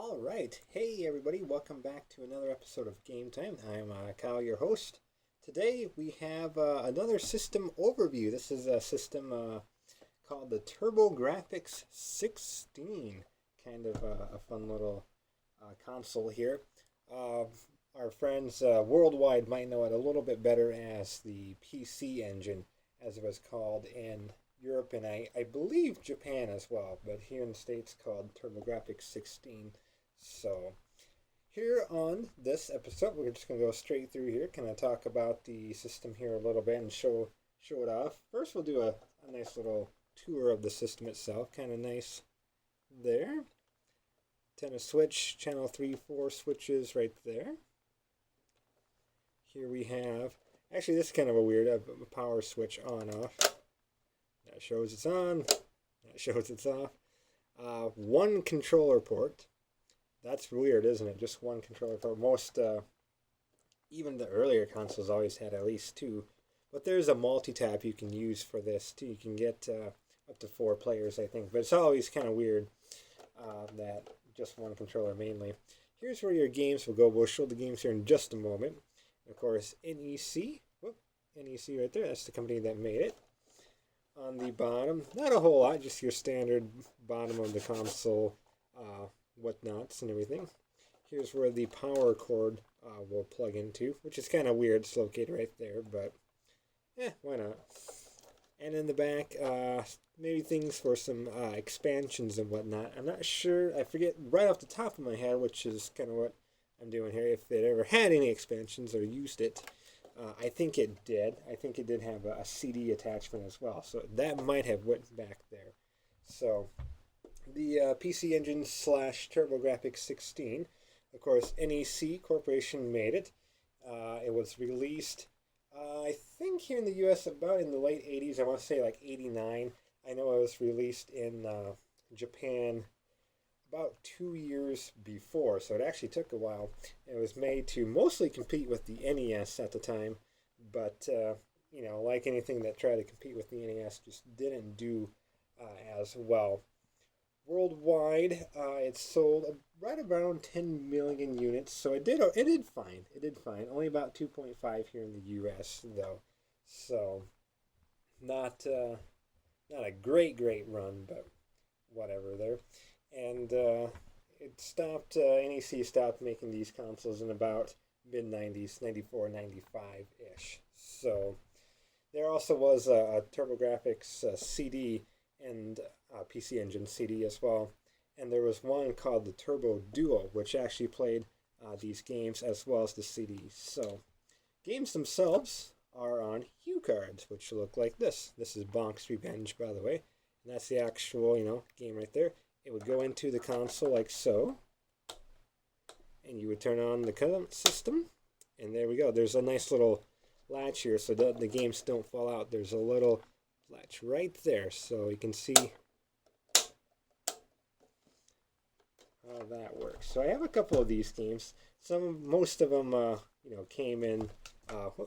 All right. Hey, everybody. Welcome back to another episode of Game Time. I'm Kyle, your host. Today we have another system overview. This is a system called the Turbo Grafx 16. Kind of a fun little console here. Our friends worldwide might know it a little bit better as the PC engine, as it was called in Europe and I believe Japan as well, but here in the States called Turbo Grafx 16. So here on this episode, we're just going to go straight through here, kind of talk about the system here a little bit and show it off. First, we'll do a nice little tour of the system itself, kind of nice there. Tennis switch, channel 3, 4 switches right there. Here we have, actually this is kind of a weird, a power switch on off. That shows it's on, that shows it's off. One controller port. That's weird, isn't it? Just one controller port. Most, even the earlier consoles always had at least two. But there's a multi-tap you can use for this too. You can get up to 4 players, I think. But it's always kind of weird that just one controller mainly. Here's where your games will go. We'll show the games here in just a moment. Of course, NEC. Whoop, NEC right there. That's the company that made it. On the bottom, not a whole lot, just your standard bottom of the console whatnots and everything. Here's where the power cord will plug into, which is kind of weird. It's located right there, but why not? And in the back, maybe things for some expansions and whatnot. I'm not sure, I forget right off the top of my head, which is kind of what I'm doing here, if it ever had any expansions or used it. I think it did. I think it did have a CD attachment as well. So that might have went back there. So the PC engine / Turbo Grafx 16. Of course, NEC Corporation made it. It was released, I think here in the US about in the late 80s. I want to say like 89. I know it was released in Japan about 2 years before, so it actually took a while. It was made to mostly compete with the NES at the time, but you know, like anything that tried to compete with the NES, just didn't do as well. Worldwide, it sold right around 10 million units, so it did fine. It did fine. Only about 2.5 here in the US though, so not a great run, but whatever there. And it stopped, NEC stopped making these consoles in about mid-90s, 94, 95-ish. So there also was a TurboGrafx CD and PC Engine CD as well. And there was one called the Turbo Duo, which actually played these games as well as the CDs. So games themselves are on HuCards, which look like this. This is Bonks Revenge, by the way. And that's the actual, game right there. It would go into the console like so, and you would turn on the current system, and there we go. There's a nice little latch here so that the games don't fall out. There's a little latch right there, so you can see how that works. So I have a couple of these games. Most of them, came in.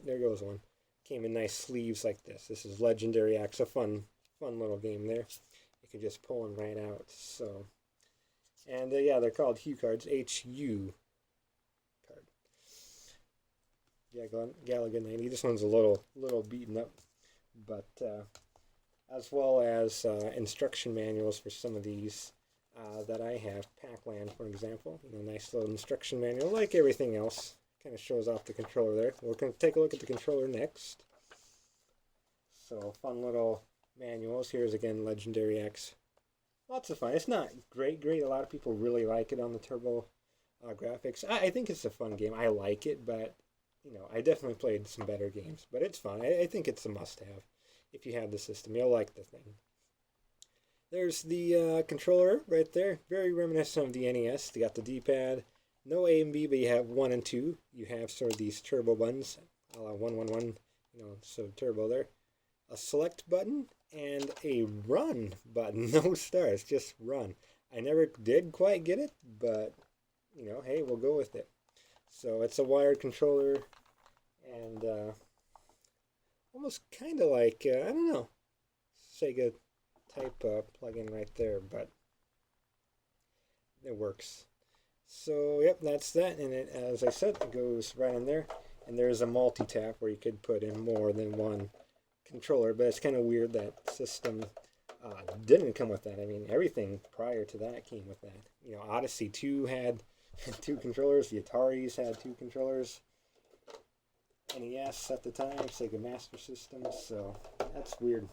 There goes one. Came in nice sleeves like this. This is Legendary Axe, a fun little game there. You can just pull them right out. So, and yeah, they're called HuCards, HU card. Yeah, Galaga 90. This one's a little beaten up, but as well as instruction manuals for some of these that I have. Pac-Land, for example, nice little instruction manual, like everything else. Kind of shows off the controller there. We're going to take a look at the controller next. So, fun little manuals. Here's again Legendary X. Lots of fun. It's not great. A lot of people really like it on the Turbo Grafx. I think it's a fun game. I like it, but I definitely played some better games. But it's fun. I think it's a must-have. If you have the system, you'll like the thing. There's the controller right there. Very reminiscent of the NES. They got the D-pad. No A and B, but you have 1 and 2. You have sort of these turbo buttons. A la 1, 1, 1. So turbo there. A select button and a run button. No stars, just run. I never did quite get it, but hey, we'll go with it. So it's a wired controller, and almost kind of like I don't know, Sega type plug-in right there, but it works. So, yep, that's that. And it, as I said, it goes right in there. And there's a multi-tap where you could put in more than one controller. But it's kind of weird that system didn't come with that. I mean, everything prior to that came with that. You know, Odyssey 2 had two controllers. The Ataris had two controllers. NES at the time, Sega Master System. So, that's weird.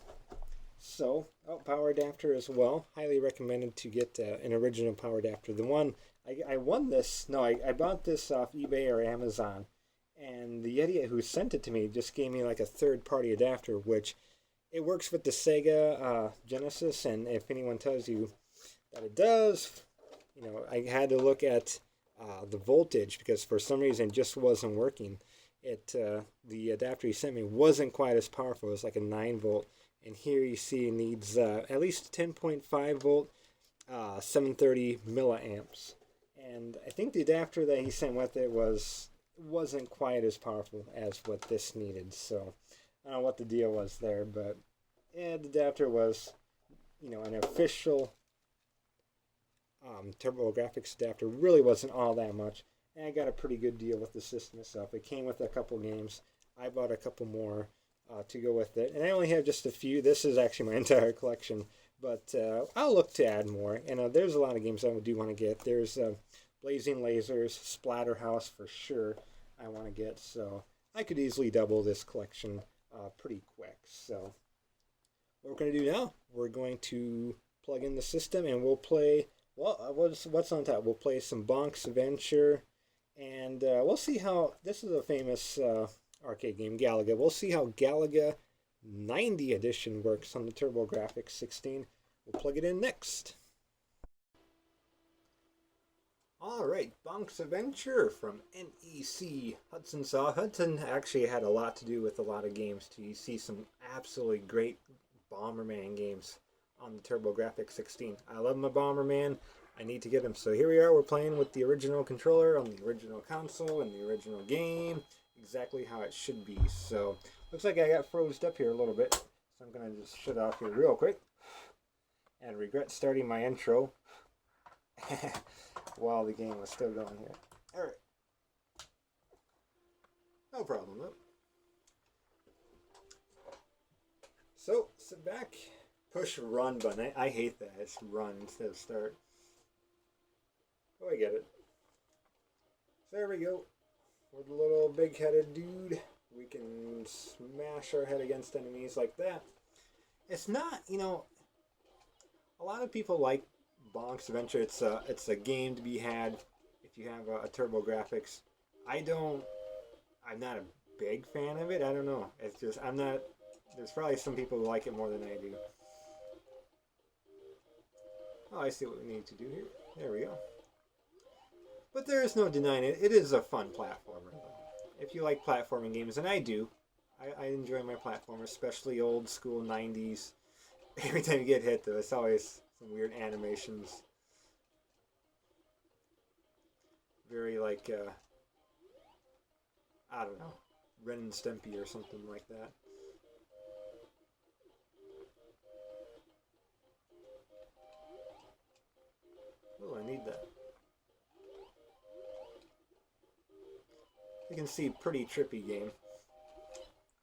So, power adapter as well. Highly recommended to get an original power adapter. The one, I won this, no, I bought this off eBay or Amazon. And the idiot who sent it to me just gave me like a third-party adapter, which it works with the Sega Genesis. And if anyone tells you that it does, you know, I had to look at the voltage because for some reason it just wasn't working. The adapter he sent me wasn't quite as powerful. It was like a 9 volt. And here you see it needs at least 10.5 volt, 730 milliamps. And I think the adapter that he sent with it wasn't quite as powerful as what this needed. So I don't know what the deal was there, but yeah, the adapter was, you know, an official Turbo Grafx adapter. Really wasn't all that much. And I got a pretty good deal with the system itself. It came with a couple games. I bought a couple more to go with it. And I only have just a few. This is actually my entire collection. But I'll look to add more. And there's a lot of games I do want to get. There's Blazing Lasers, Splatterhouse for sure I want to get. So I could easily double this collection pretty quick. So what we're going to do now, we're going to plug in the system and we'll play, well, what's on top? We'll play some Bonks Adventure. And we'll see how, this is a famous arcade game, Galaga. We'll see how Galaga 90 edition works on the Turbo Grafx 16. We'll plug it in next. Alright, Bonks Adventure from NEC Hudson Saw. Hudson actually had a lot to do with a lot of games too. You see some absolutely great Bomberman games on the Turbo Grafx 16. I love my Bomberman. I need to get him. So here we are, we're playing with the original controller on the original console and the original game. Exactly how it should be. So, looks like I got frozen up here a little bit. So I'm going to just shut off here real quick. And regret starting my intro while the game was still going here. Alright. No problem though. So, sit back. Push run button. I hate that. It's run instead of start. Oh, I get it. So there we go. With a little big-headed dude, we can smash our head against enemies like that. It's not, you know, a lot of people like Bonks Adventure. It's a game to be had if you have a Turbo Grafx. I'm not a big fan of it. I don't know. It's just, I'm not, there's probably some people who like it more than I do. Oh, I see what we need to do here. There we go. But there is no denying it. It is a fun platformer, though. If you like platforming games, and I do, I enjoy my platformers, especially old school 90s. Every time you get hit, though, it's always some weird animations. Very like, I don't know, Ren and Stimpy or something like that. Oh, I need that. You can see pretty trippy game.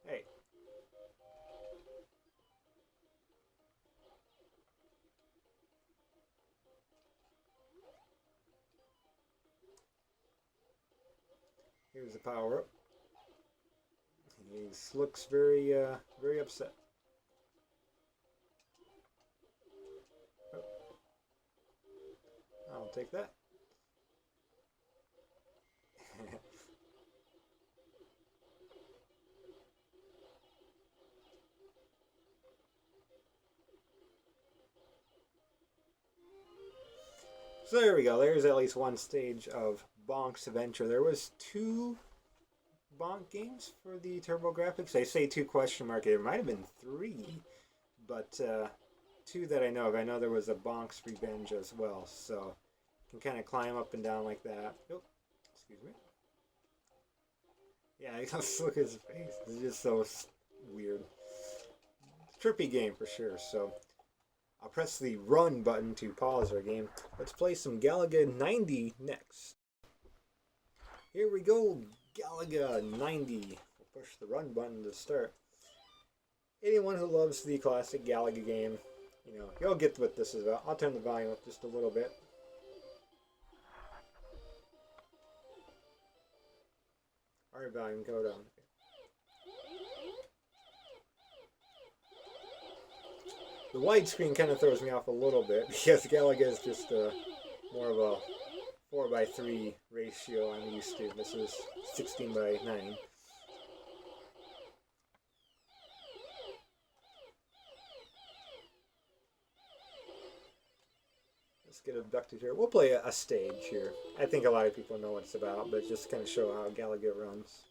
Hey. Here's the power up. He looks very, very upset. Oh. I'll take that. So there we go. There's at least one stage of Bonks Adventure. There was 2 Bonk games for the Turbo Grafx. I say 2 question mark. There might have been 3, but 2 that I know of. I know there was a Bonks Revenge as well. So you can kind of climb up and down like that. Oh, excuse me. Yeah, just look at his face. It's just so weird. Trippy game for sure. So I'll press the run button to pause our game. Let's play some Galaga 90 next. Here we go, Galaga 90. We'll push the run button to start. Anyone who loves the classic Galaga game, you know, you'll get what this is about. I'll turn the volume up just a little bit. Our volume go down. The widescreen kind of throws me off a little bit because Galaga is just more of a 4:3 ratio I'm used to. This is 16:9. Let's get abducted here. We'll play a stage here. I think a lot of people know what it's about, but just kind of show how Galaga runs.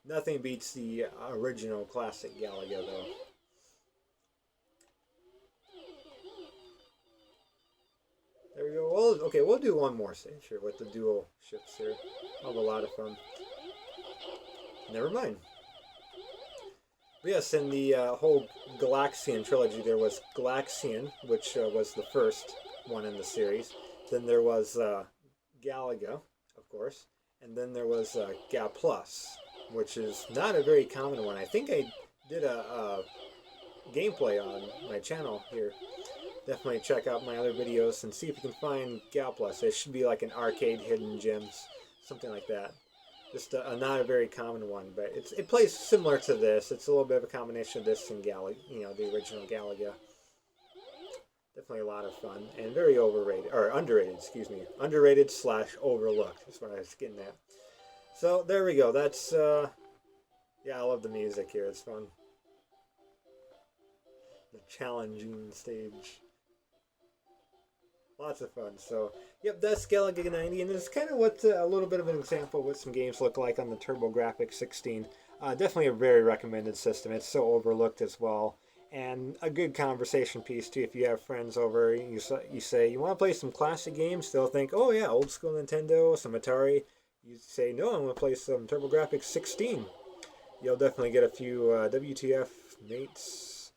Nothing beats the original classic Galaga, though. There we go. Well, okay, we'll do one more stage here with the dual ships here. I'll have a lot of fun. Never mind. But yes, in the whole Galaxian trilogy, there was Galaxian, which was the first one in the series. Then there was Galaga, of course. And then there was Gal Plus, which is not a very common one. I think I did a gameplay on my channel here. Definitely check out my other videos and see if you can find Gal Plus. It should be like an arcade hidden gems, something like that. Just not a very common one, but it plays similar to this. It's a little bit of a combination of this and Galaga, you know, the original Galaga. Definitely a lot of fun and very overrated, or underrated, excuse me. Underrated / overlooked is what I was getting at. So there we go. That's yeah, I love the music here. It's fun. The challenging stage. Lots of fun. So, yep, that's Galaga 90, and it's kind of what a little bit of an example of what some games look like on the Turbo Grafx 16. Definitely a very recommended system. It's so overlooked as well, and a good conversation piece too. If you have friends over, you say you want to play some classic games, they'll think, oh yeah, old school Nintendo, some Atari. You say, no, I want to play some Turbo Grafx 16. You'll definitely get a few WTF mates.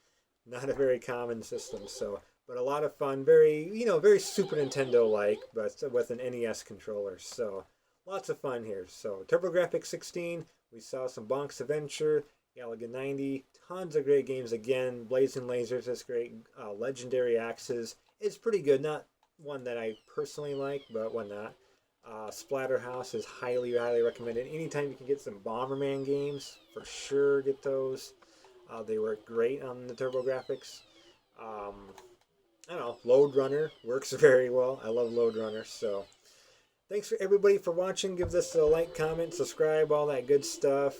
Not a very common system, so. But a lot of fun, very, you know, very Super Nintendo-like, but with an NES controller. So, lots of fun here. So, Turbo Grafx 16, we saw some Bonks Adventure, Galaga 90, tons of great games again. Blazing Lasers is great. Legendary Axes is pretty good. Not one that I personally like, but one not. Splatterhouse is highly, highly recommended. Anytime you can get some Bomberman games, for sure get those. They work great on the Turbo Grafx. I don't know, Load Runner works very well. I love Load Runner. So thanks for everybody for watching. Give this a like, comment, subscribe, all that good stuff,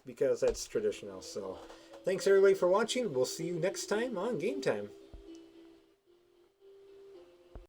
because that's traditional. So thanks everybody for watching. We'll see you next time on Game Time.